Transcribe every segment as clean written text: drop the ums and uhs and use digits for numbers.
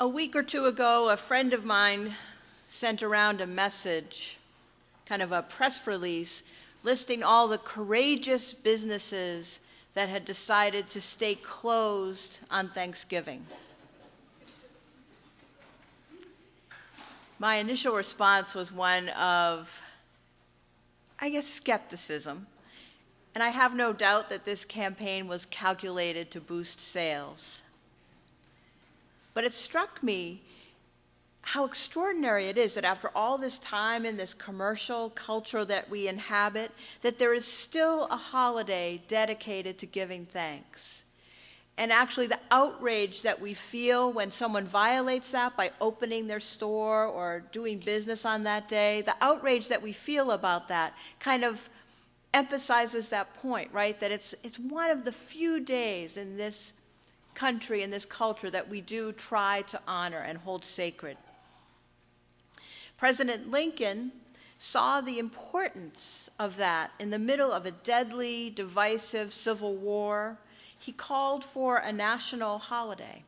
A week or two ago, a friend of mine sent around a message, kind of a press release, listing all the courageous businesses that had decided to stay closed on Thanksgiving. My initial response was one of, skepticism. And I have no doubt that this campaign was calculated to boost sales. But it struck me how extraordinary it is that after all this time in this commercial culture that we inhabit, that there is still a holiday dedicated to giving thanks. And actually the outrage that we feel when someone violates that by opening their store or doing business on that day, the outrage that we feel about that kind of emphasizes that point, right? That it's one of the few days in this country, in this culture, that we do try to honor and hold sacred. President Lincoln saw the importance of that in the middle of a deadly, divisive civil war. He called for a national holiday.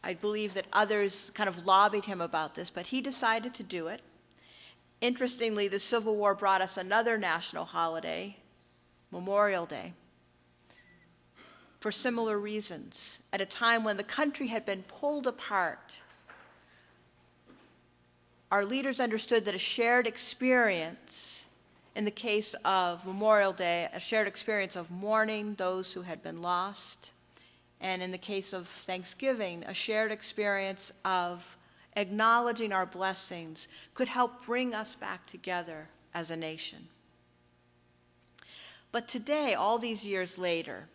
I believe that others kind of lobbied him about this, but he decided to do it. Interestingly, the Civil War brought us another national holiday, Memorial Day, for similar reasons, at a time when the country had been pulled apart. Our leaders understood that a shared experience, in the case of Memorial Day, a shared experience of mourning those who had been lost, and in the case of Thanksgiving, a shared experience of acknowledging our blessings, could help bring us back together as a nation. But today, all these years later,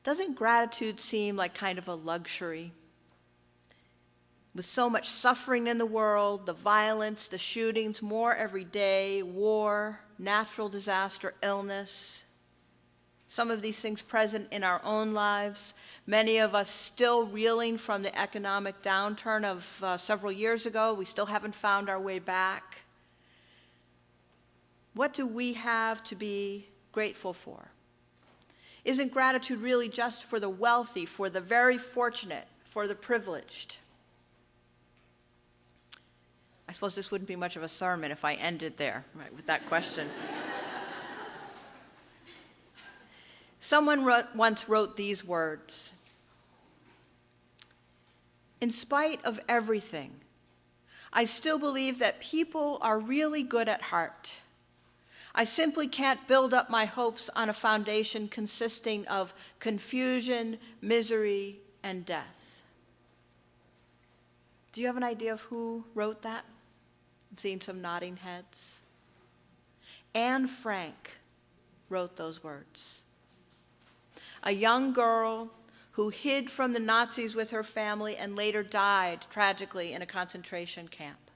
doesn't gratitude seem like kind of a luxury? With so much suffering in the world, the violence, the shootings, more every day, war, natural disaster, illness, some of these things present in our own lives, many of us still reeling from the economic downturn of several years ago. We still haven't found our way back. What do we have to be grateful for? Isn't gratitude really just for the wealthy, for the very fortunate, for the privileged? I suppose this wouldn't be much of a sermon if I ended there, right, with that question. Someone once wrote these words: "In spite of everything, I still believe that people are really good at heart. I simply can't build up my hopes on a foundation consisting of confusion, misery, and death." Do you have an idea of who wrote that? I'm seeing some nodding heads. Anne Frank wrote those words. A young girl who hid from the Nazis with her family and later died tragically in a concentration camp.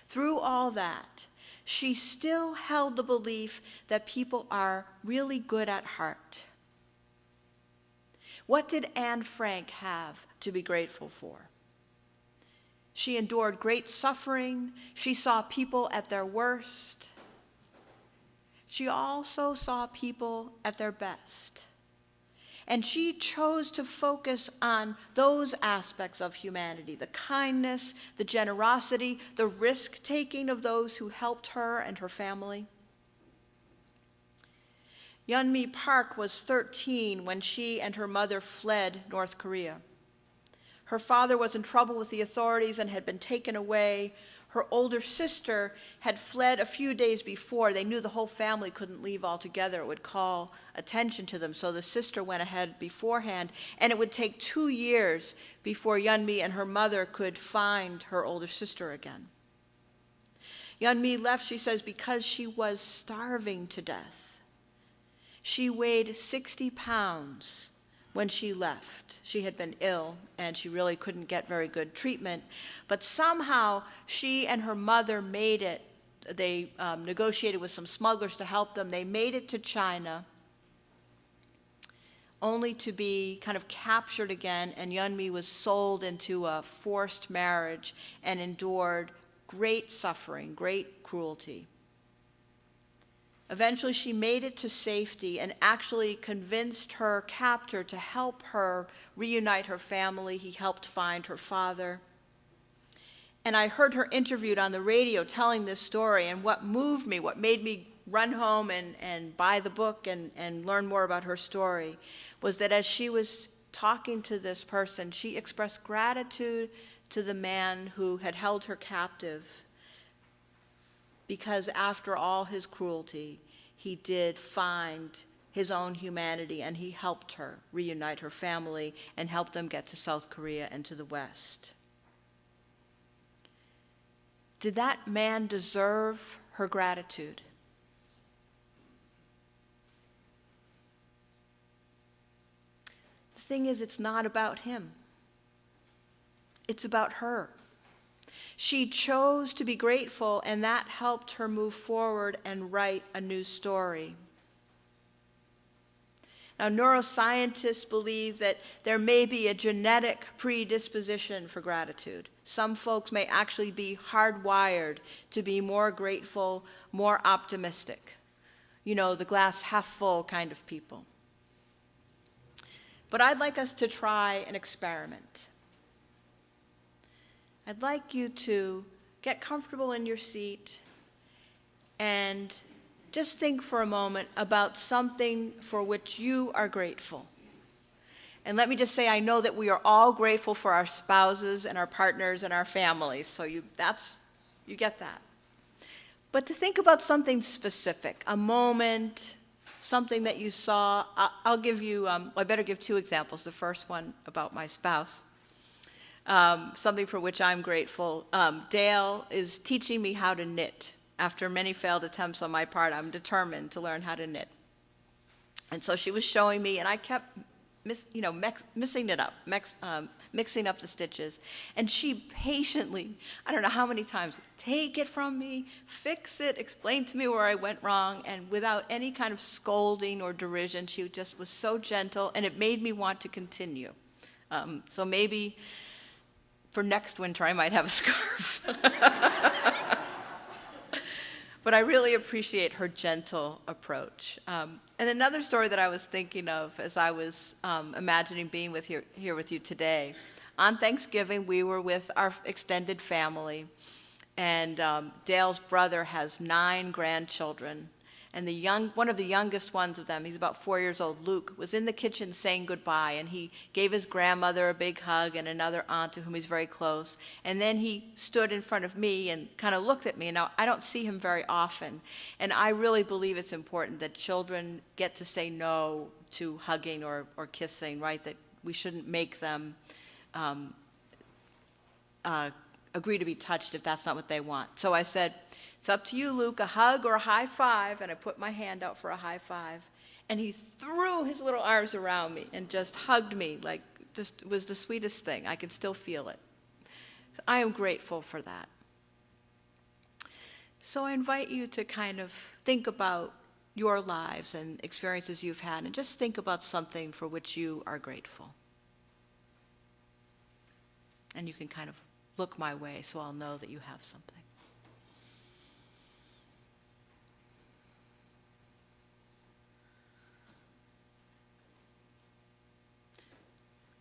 Through all that, she still held the belief that people are really good at heart. What did Anne Frank have to be grateful for? She endured great suffering. She saw people at their worst. She also saw people at their best. And she chose to focus on those aspects of humanity, the kindness, the generosity, the risk-taking of those who helped her and her family. Yeonmi Park was 13 when she and her mother fled North Korea. Her father was in trouble with the authorities and had been taken away. Her older sister had fled a few days before. They knew the whole family couldn't leave altogether. It would call attention to them. So the sister went ahead beforehand, and it would take 2 years before Yeonmi and her mother could find her older sister again. Yeonmi left, she says, because she was starving to death. She weighed 60 pounds when she left. She had been ill, and she really couldn't get very good treatment. But somehow, she and her mother made it. They negotiated with some smugglers to help them. They made it to China, only to be kind of captured again, and Yeonmi was sold into a forced marriage and endured great suffering, great cruelty. Eventually, she made it to safety and actually convinced her captor to help her reunite her family. He helped find her father. And I heard her interviewed on the radio telling this story, and what moved me, what made me run home and buy the book and learn more about her story, was that as she was talking to this person, she expressed gratitude to the man who had held her captive, because after all his cruelty, he did find his own humanity, and he helped her reunite her family and help them get to South Korea and to the West. Did that man deserve her gratitude? The thing is, it's not about him. It's about her. She chose to be grateful, and that helped her move forward and write a new story. Now, neuroscientists believe that there may be a genetic predisposition for gratitude. Some folks may actually be hardwired to be more grateful, more optimistic. You know, the glass half full kind of people. But I'd like us to try an experiment. I'd like you to get comfortable in your seat and just think for a moment about something for which you are grateful. And let me just say, I know that we are all grateful for our spouses and our partners and our families, so you get that. But to think about something specific, a moment, something that you saw. I'll give you, I better give two examples. The first one about my spouse. Something for which I'm grateful. Dale is teaching me how to knit. After many failed attempts on my part, I'm determined to learn how to knit. And so she was showing me, and I kept mixing it up, mixing up the stitches. And she patiently, I don't know how many times, take it from me, fix it, explain to me where I went wrong, and without any kind of scolding or derision, she just was so gentle, and it made me want to continue. So maybe for next winter, I might have a scarf. But I really appreciate her gentle approach. And another story that I was thinking of as I was imagining being here with you today. On Thanksgiving, we were with our extended family, and Dale's brother has 9 grandchildren. And one of the youngest ones of them, he's about 4 years old, Luke, was in the kitchen saying goodbye, and he gave his grandmother a big hug and another aunt to whom he's very close. And then he stood in front of me and kind of looked at me. Now, I don't see him very often, and I really believe it's important that children get to say no to hugging or kissing, right? That we shouldn't make them agree to be touched if that's not what they want. So I said, "It's up to you, Luke, a hug or a high five," and I put my hand out for a high five. And he threw his little arms around me and just hugged me, like just it was the sweetest thing. I can still feel it. So I am grateful for that. So I invite you to kind of think about your lives and experiences you've had, and just think about something for which you are grateful. And you can kind of look my way so I'll know that you have something.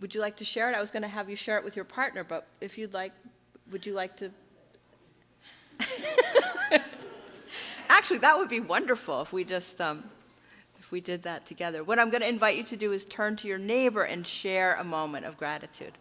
Would you like to share it? I was going to have you share it with your partner, but if you'd like, would you like to? Actually, that would be wonderful if we just if we did that together. What I'm going to invite you to do is turn to your neighbor and share a moment of gratitude.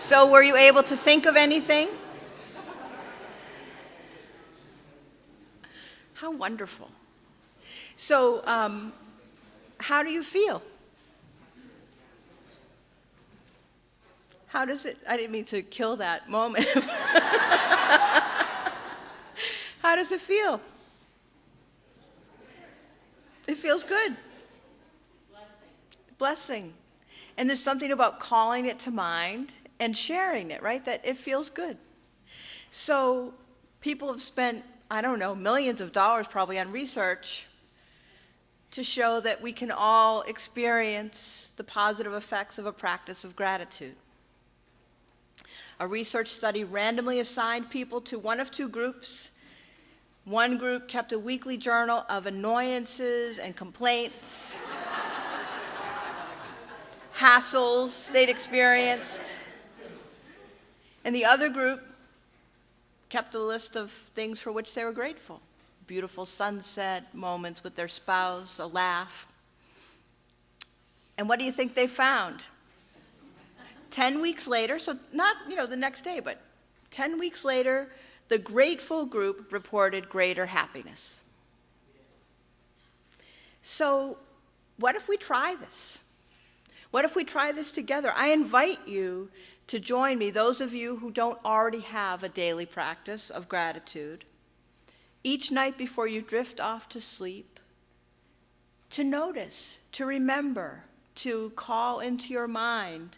So were you able to think of anything? How wonderful. So how do you feel? How does it, I didn't mean to kill that moment. How does it feel? It feels good. Blessing. And there's something about calling it to mind and sharing it, right? That it feels good. So people have spent, I don't know, millions of dollars probably on research to show that we can all experience the positive effects of a practice of gratitude. A research study randomly assigned people to one of two groups. One group kept a weekly journal of annoyances and complaints, hassles they'd experienced. And the other group kept a list of things for which they were grateful. Beautiful sunset moments with their spouse, a laugh. And what do you think they found? 10 weeks later, so not, the next day, but 10 weeks later, the grateful group reported greater happiness. So what if we try this? What if we try this together? I invite you to join me, those of you who don't already have a daily practice of gratitude, each night before you drift off to sleep, to notice, to remember, to call into your mind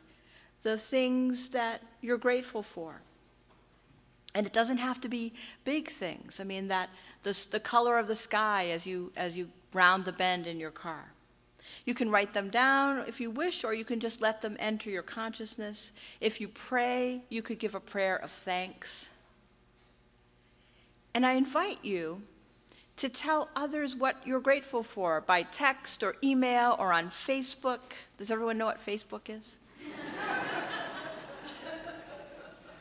the things that you're grateful for. And it doesn't have to be big things. I mean, that the color of the sky as you round the bend in your car. You can write them down if you wish, or you can just let them enter your consciousness. If you pray, you could give a prayer of thanks. And I invite you to tell others what you're grateful for by text or email or on Facebook. Does everyone know what Facebook is?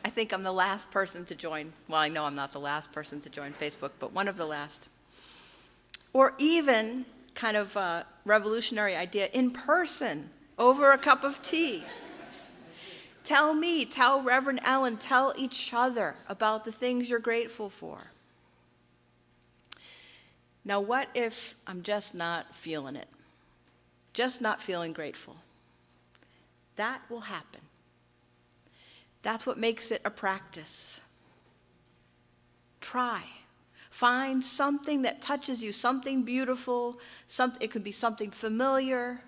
I think I'm the last person to join. Well, I know I'm not the last person to join Facebook, but one of the last. Or even, kind of a revolutionary idea, in person, over a cup of tea. Tell me, tell Reverend Ellen, tell each other about the things you're grateful for. Now, what if I'm just not feeling it? Just not feeling grateful? That will happen. That's what makes it a practice. Try. Find something that touches you, something beautiful. It could be something familiar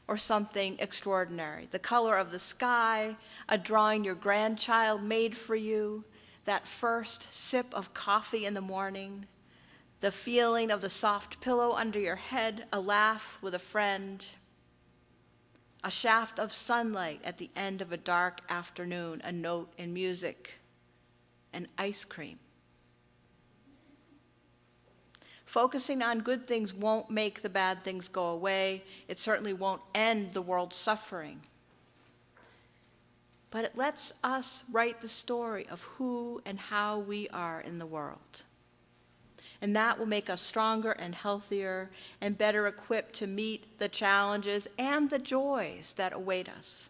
or something extraordinary. The color of the sky, a drawing your grandchild made for you, that first sip of coffee in the morning, the feeling of the soft pillow under your head, a laugh with a friend, a shaft of sunlight at the end of a dark afternoon, a note in music, and ice cream. Focusing on good things won't make the bad things go away. It certainly won't end the world's suffering. But it lets us write the story of who and how we are in the world. And that will make us stronger and healthier and better equipped to meet the challenges and the joys that await us.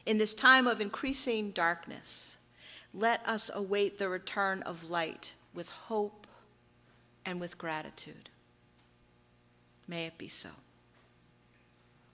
In this time of increasing darkness, let us await the return of light with hope and with gratitude. May it be so.